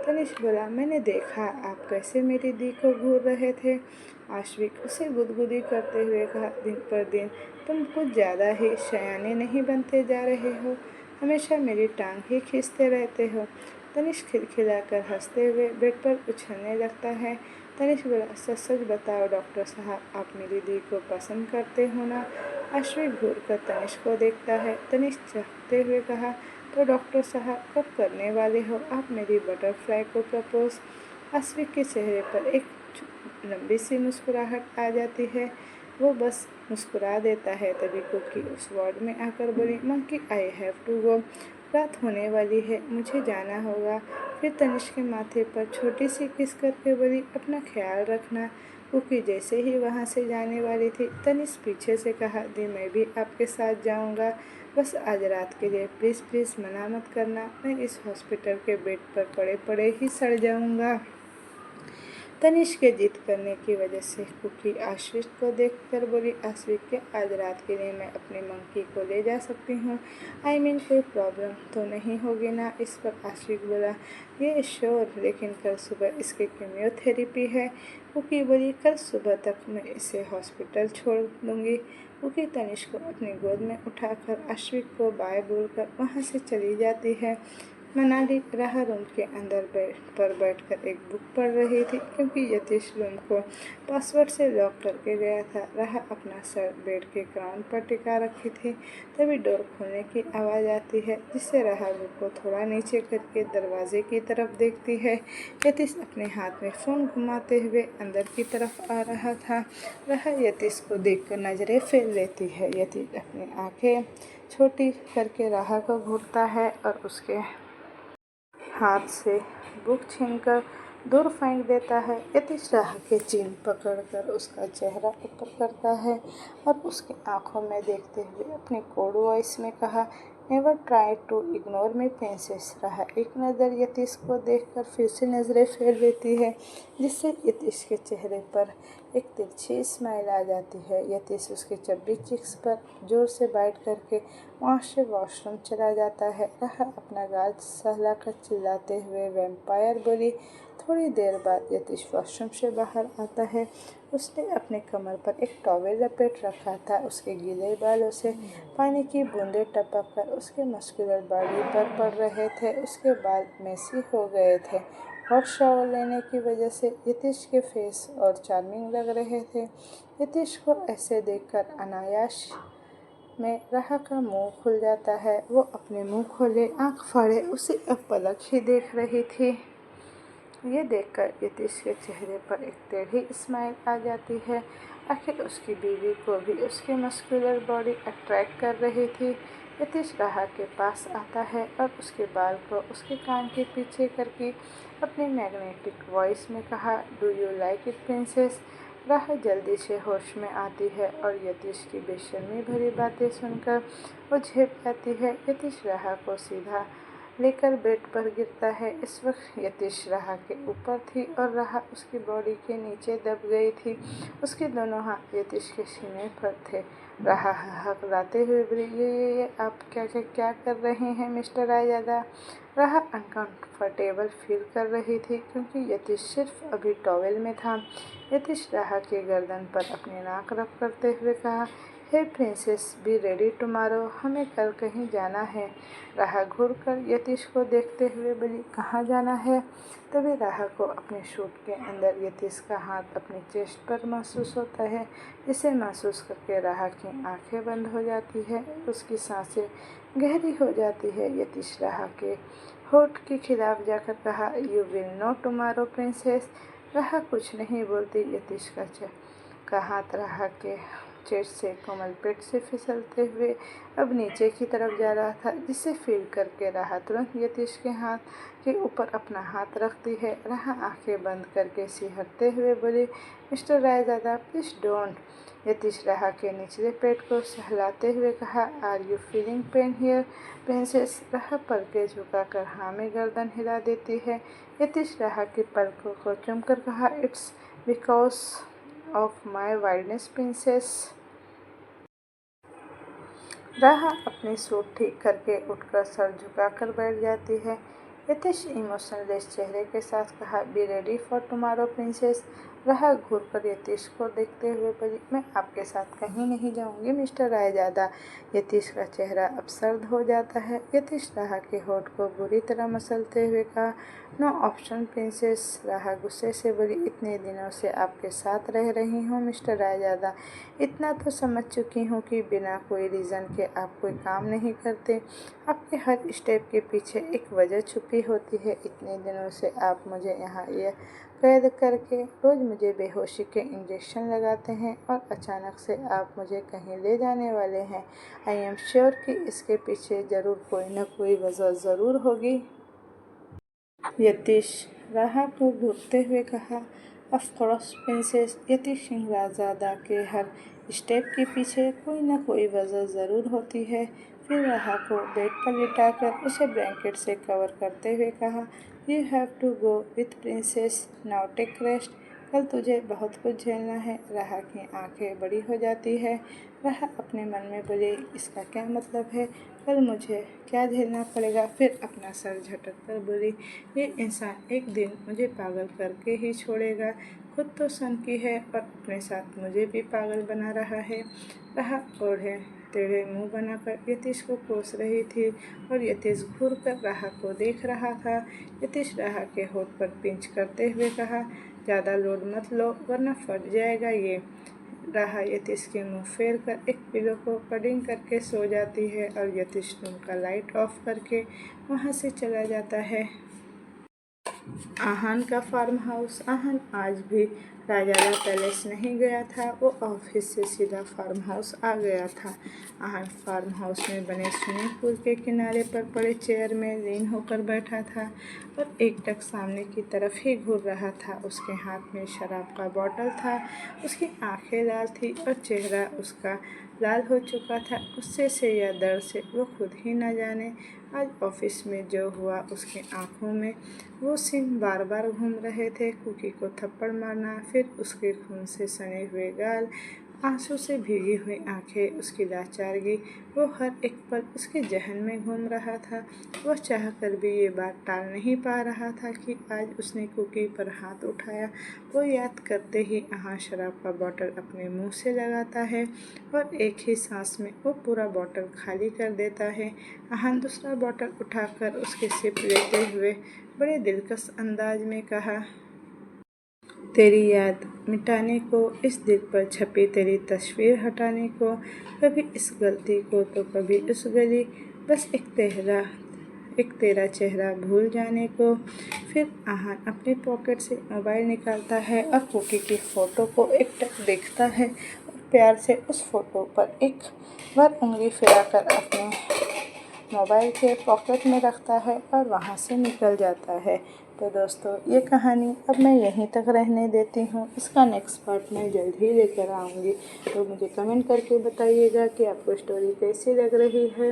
तनिष्क बोला, मैंने देखा आप कैसे मेरी दी को घूर रहे थे। आश्विक उसे गुदगुदी करते हुए कहा, दिन पर दिन तुम कुछ ज़्यादा ही शयाने नहीं बनते जा रहे हो, हमेशा मेरी टांग ही खींचते रहते हो। तनिष्क खिलखिलाकर हंसते हुए बेड पर उछलने लगता है। तनिष्क बोला, सच सच बताओ डॉक्टर साहब, आप मेरी दी को पसंद करते हो ना। आश्विक घूर कर तनिष्क को देखता है। तनिष्क चहकते हुए कहा, तो डॉक्टर साहब कब करने वाले हो आप मेरी बटरफ्लाई को प्रपोज। आश्विक के चेहरे पर एक लंबी सी मुस्कुराहट आ जाती है। वो बस मुस्कुरा देता है। तभी कुकी उस वार्ड में आकर बोली, monkey I have to go, रात होने वाली है, मुझे जाना होगा। फिर तनिष्क के माथे पर छोटी सी किस करके बोली, अपना ख्याल रखना। कुकी जैसे ही वहाँ से जाने वाली थी, तनिष्क पीछे से कहा, दी मैं भी आपके साथ जाऊँगा, बस आज रात के लिए प्लीज़ प्लीज़ मना मत करना, मैं इस हॉस्पिटल के बेड पर पड़े पड़े ही सड़ जाऊँगा। तनिष्क के जिद करने की वजह से कुकी आश्विक को देखकर बोली, आश्विक के आज रात के लिए मैं अपने मंकी को ले जा सकती हूँ, आई मीन कोई प्रॉब्लम तो नहीं होगी ना। इस पर आश्विक बोला, ये श्योर, लेकिन कल सुबह इसकी कीमियोथेरेपी है। कुकी बोली, कल सुबह तक मैं इसे हॉस्पिटल छोड़ दूँगी। कुकी तनिष्क को अपनी गोद में उठाकर आश्विक को बाय बोलकर वहाँ से चली जाती है। मनाली राह रूम के अंदर पर बैठकर एक बुक पढ़ रही थी, क्योंकि यतीश रूम को पासवर्ड से लॉक करके गया था। राह अपना सर बेड के क्राउन पर टिका रखी थी। तभी डोर खोलने की आवाज़ आती है, जिससे राह बुक को थोड़ा नीचे करके दरवाजे की तरफ देखती है। यतीश अपने हाथ में फ़ोन घुमाते हुए अंदर की तरफ आ रहा था। राह यतीश को देखकर नजरें फेर लेती है। यतीश अपनी आंखें छोटी करके राह को घूरता है और उसके हाथ से बुक छीनकर दूर फेंक देता है। यतीश राह के चिन्ह पकड़कर उसका चेहरा ऊपर करता है और उसकी आंखों में देखते हुए अपने कोड वॉइस में कहा, never try to ignore me princess. Raah एक नज़र यतीश को देखकर फिर से नज़रें फेर लेती है, जिससे यतीश के चेहरे पर एक तिरछी स्माइल आ जाती है। यतीश उसके चब्बी चिक्स पर जोर से बाइट करके वहाँ से वॉशरूम चला जाता है। राह अपना गाल सहलाकर चिल्लाते हुए वैम्पायर बोली। थोड़ी देर बाद यतीश वॉशरूम से बाहर आता है। उसने अपने कमर पर एक टॉवेल लपेट रखा था। उसके गीले बालों से पानी की बूंदें टपक कर उसके मस्कुलर बॉडी पर पड़ रहे थे। उसके बाल मेसी हो गए थे। हॉट शावर लेने की वजह से यतीश के फेस और चार्मिंग लग रहे थे। यतीश को ऐसे देखकर अनायास में राह का मुंह खुल जाता है। वो अपने मुंह खोले आंख फाड़े उसे अब पलक ही देख रही थी। ये देखकर यतीश के चेहरे पर एक टेढ़ी स्माइल आ जाती है। आखिर उसकी बीवी को भी उसकी मस्कुलर बॉडी अट्रैक्ट कर रही थी। यतीश राह के पास आता है और उसके बाल को उसके कान के पीछे करके अपनी मैग्नेटिक वॉइस में कहा, do you like it princess. राह जल्दी से होश में आती है और यतीश की बेशर्मी भरी बातें सुनकर वो झेप जाती है। यतीश राह को सीधा लेकर बेड पर गिरता है। इस वक्त यतीश राह के ऊपर थी और राह उसकी बॉडी के नीचे दब गई थी। उसके दोनों हाथ यतीश के सीने पर थे। राह हकलाते हुए बोली, ये आप क्या कर रहे हैं मिस्टर आयजादा। राह अनकंफर्टेबल फील कर रही थी, क्योंकि यतीश सिर्फ अभी टॉवेल में था। यतीश राह के गर्दन पर अपनी नाक रख करते हुए कहा, हे प्रिंसेस, बी रेडी टुमारो, हमें कल कहीं जाना है। राह घूरकर यतीश को देखते हुए बोली, कहाँ जाना है। तभी राह को अपने सूट के अंदर यतीश का हाथ अपनी चेस्ट पर महसूस होता है, जिसे महसूस करके राह की आंखें बंद हो जाती है, उसकी सांसें गहरी हो जाती है। यतीश राह के होठ के खिलाफ जाकर कहा, you will know tomorrow princess. Raah कुछ नहीं बोलती। यतीश का हाथ राह के चेस्ट से कोमल पेट से फिसलते हुए अब नीचे की तरफ जा रहा था, जिसे फील करके राह तुरंत यतीश के हाथ के ऊपर अपना हाथ रखती है। राह आंखें बंद करके सिहरते हुए बोली, mister Raizada please don't. Yatish Raah के निचले पेट को सहलाते हुए कहा, are you feeling pain here princess. Raah पलकें झुकाकर हाँ में गर्दन हिला देती है। यतीश राह की पलकों को चूमकर कहा, it's because of my wildness princess. राह अपनी सूट ठीक करके उठकर सर झुकाकर बैठ जाती है। यतीश इमोशनलेस चेहरे के साथ कहा, be ready for tomorrow princess. राहा घूरकर यतीश को देखते हुए बोली, मैं आपके साथ कहीं नहीं जाऊंगी मिस्टर रायजादा। यतीश का चेहरा अब सर्द हो जाता है। यतीश राहा के होठ को बुरी तरह मसलते हुए कहा, नो ऑप्शन प्रिंसेस। राहा गुस्से से बोली, इतने दिनों से आपके साथ रह रही हूँ मिस्टर रायजादा, इतना तो समझ चुकी हूँ कि बिना कोई रीज़न के आप कोई काम नहीं करते। आपके हर स्टेप के पीछे एक वजह छुपी होती है। इतने दिनों से आप मुझे यहाँ ये कैद करके रोज़ मुझे बेहोशी के इंजेक्शन लगाते हैं और अचानक से आप मुझे कहीं ले जाने वाले हैं। आई एम श्योर कि इसके पीछे ज़रूर कोई न कोई वजह ज़रूर होगी। यतीश राहा को घूरते हुए कहा, of course princess. Yatish Singh Raizada के हर स्टेप के पीछे कोई न कोई वजह ज़रूर होती है। फिर राहा को बेड पर लिटाकर उसे ब्लैंकेट से कवर करते हुए कहा, you have to go with princess, now take rest. कल तुझे बहुत कुछ झेलना है। राहा की आंखें बड़ी हो जाती है। राहा अपने मन में बोले, इसका क्या मतलब है? कल मुझे क्या झेलना पड़ेगा? फिर अपना सर झटक कर बोली, ये इंसान एक दिन मुझे पागल करके ही छोड़ेगा। खुद तो सनकी है और अपने साथ मुझे भी पागल बना रहा है। राहा ओढ़े टेढ़े मुंह बनाकर यतीश को कोस रही थी और यतीश घूर कर राहा को देख रहा था। यतीश राहा के होठ पर पिंच करते हुए कहा, ज़्यादा लोड मत लो वरना फट जाएगा ये। राहा यतीश के मुंह फेर कर एक पिलो को कडिंग करके सो जाती है और यतीश रूम का लाइट ऑफ करके वहाँ से चला जाता है। आहान का फार्म हाउस। आहान आज भी रायजादा पैलेस नहीं गया था, वो ऑफिस से सीधा फार्म हाउस आ गया था। आहान फार्म हाउस में बने स्विमिंग पूल के किनारे पर पड़े चेयर में लीन होकर बैठा था और एकटक सामने की तरफ ही घूर रहा था। उसके हाथ में शराब का बॉटल था। उसकी आंखें लाल थी और चेहरा उसका लाल हो चुका था, गुस्से से या दर्द से, वो खुद ही न जाने। आज ऑफिस में जो हुआ, उसकी आंखों में वो सीन बार बार घूम रहे थे। कुकी को थप्पड़ मारना, फिर उसके खून से सने हुए गाल, आंसू से भीगी हुई आंखें, उसकी लाचारगी, वो हर एक पल उसके जहन में घूम रहा था। वह चाह कर भी ये बात टाल नहीं पा रहा था कि आज उसने कुकी पर हाथ उठाया। वो याद करते ही आहान शराब का बोतल अपने मुंह से लगाता है और एक ही सांस में वो पूरा बोतल खाली कर देता है। आहान दूसरा बोतल उठाकर उसके सिप लेते हुए बड़े दिलकश अंदाज में कहा, तेरी याद मिटाने को, इस दिल पर छपी तेरी तस्वीर हटाने को, कभी इस गलती को तो कभी उस गली, बस एक तेरा चेहरा भूल जाने को। फिर आहान अपने पॉकेट से मोबाइल निकालता है और कुकी की फ़ोटो को एकटक देखता है और प्यार से उस फोटो पर एक बार उंगली फिराकर अपने मोबाइल के पॉकेट में रखता है और वहाँ से निकल जाता है। तो दोस्तों, ये कहानी अब मैं यहीं तक रहने देती हूँ। इसका नेक्स्ट पार्ट मैं जल्द ही लेकर आऊँगी। तो मुझे कमेंट करके बताइएगा कि आपको स्टोरी कैसी लग रही है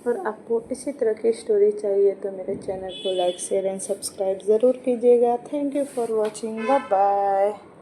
और आपको इसी तरह की स्टोरी चाहिए तो मेरे चैनल को लाइक शेयर एंड सब्सक्राइब ज़रूर कीजिएगा। Thank you for watching. Bye bye.